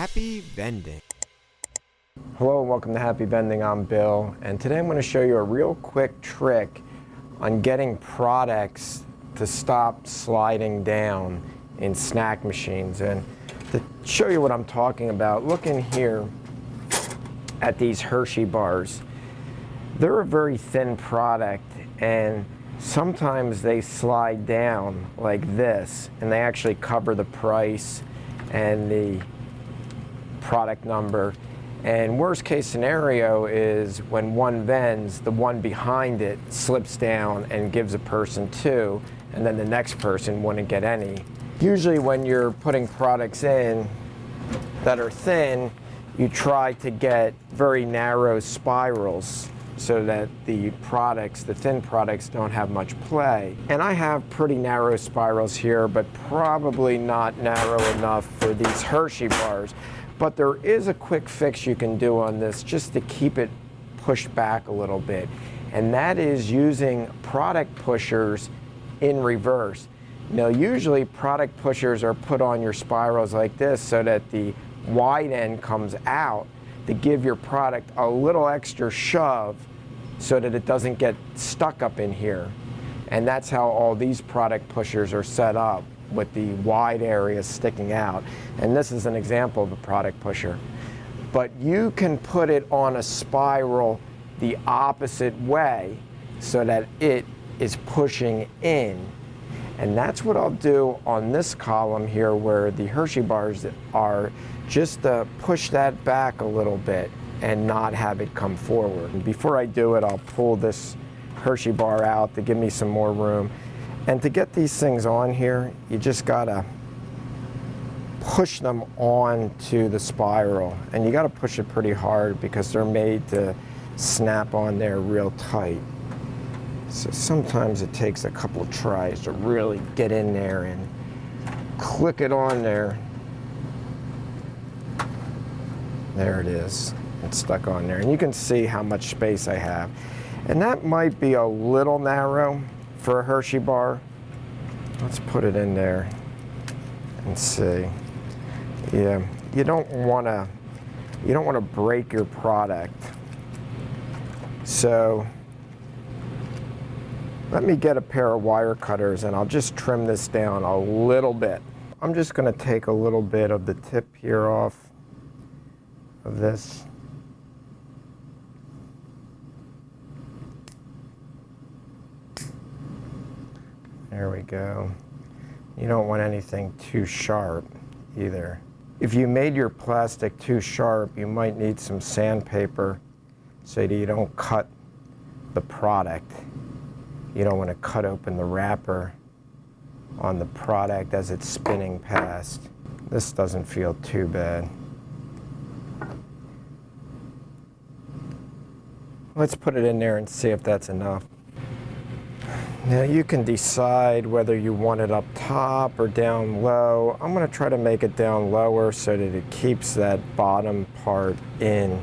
Happy vending. Hello and welcome to Happy Vending. I'm Bill, and today I'm going to show you a real quick trick on getting products to stop sliding down in snack machines. And to show you what I'm talking about, look in here at these Hershey bars. They're a very thin product, and sometimes they slide down like this, and they actually cover the price and the product number. And worst case scenario is when one vends, the one behind it slips down and gives a person two, and then the next person wouldn't get any. Usually when you're putting products in that are thin, you try to get very narrow spirals so that the thin products don't have much play. And I have pretty narrow spirals here, but probably not narrow enough for these Hershey bars. But there is a quick fix you can do on this just to keep it pushed back a little bit. And that is using product pushers in reverse. Now, usually product pushers are put on your spirals like this so that the wide end comes out to give your product a little extra shove so that it doesn't get stuck up in here. And that's how all these product pushers are set up, with the wide area sticking out. And this is an example of a product pusher. But you can put it on a spiral the opposite way so that it is pushing in. And that's what I'll do on this column here where the Hershey bars are, just to push that back a little bit and not have it come forward. And before I do it, I'll pull this Hershey bar out to give me some more room. And to get these things on here, you just gotta push them onto the spiral. And you gotta push it pretty hard because they're made to snap on there real tight. So sometimes it takes a couple of tries to really get in there and click it on there. There it is. It's stuck on there. And you can see how much space I have. And that might be a little narrow for a Hershey bar. Let's put it in there and see. Yeah, you don't want to break your product. So let me get a pair of wire cutters and I'll just trim this down a little bit. I'm just going to take a little bit of the tip here off of this. There we go. You don't want anything too sharp either. If you made your plastic too sharp, you might need some sandpaper so that you don't cut the product. You don't want to cut open the wrapper on the product as it's spinning past. This doesn't feel too bad. Let's put it in there and see if that's enough. Now you can decide whether you want it up top or down low. I'm going to try to make it down lower so that it keeps that bottom part in.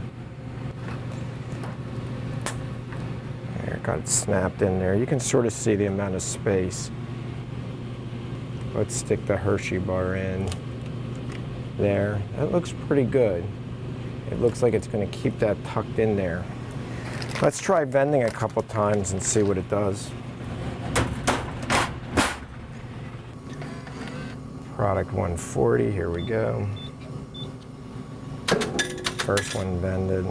There, got it snapped in there. You can sort of see the amount of space. Let's stick the Hershey bar in there. That looks pretty good. It looks like it's going to keep that tucked in there. Let's try vending a couple times and see what it does. Product 140, here we go. First one vended,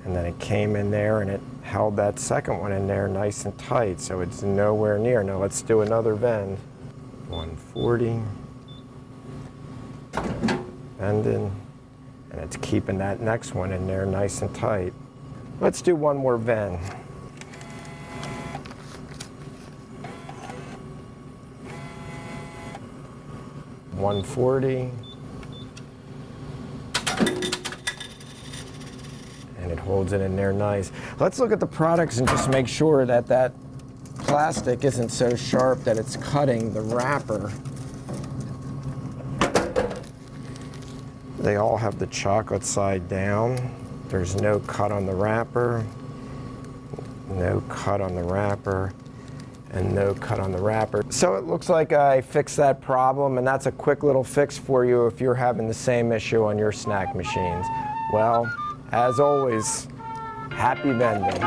and then it came in there and it held that second one in there nice and tight, so it's nowhere near. Now let's do another vend. 140, vended, and it's keeping that next one in there nice and tight. Let's do one more vend. $140, and it holds it in there nice. Let's look at the products and just make sure that that plastic isn't so sharp that it's cutting the wrapper. They all have the chocolate side down. There's no cut on the wrapper, no cut on the wrapper, and no cut on the wrapper. So it looks like I fixed that problem, and that's a quick little fix for you if you're having the same issue on your snack machines. Well, as always, happy vending.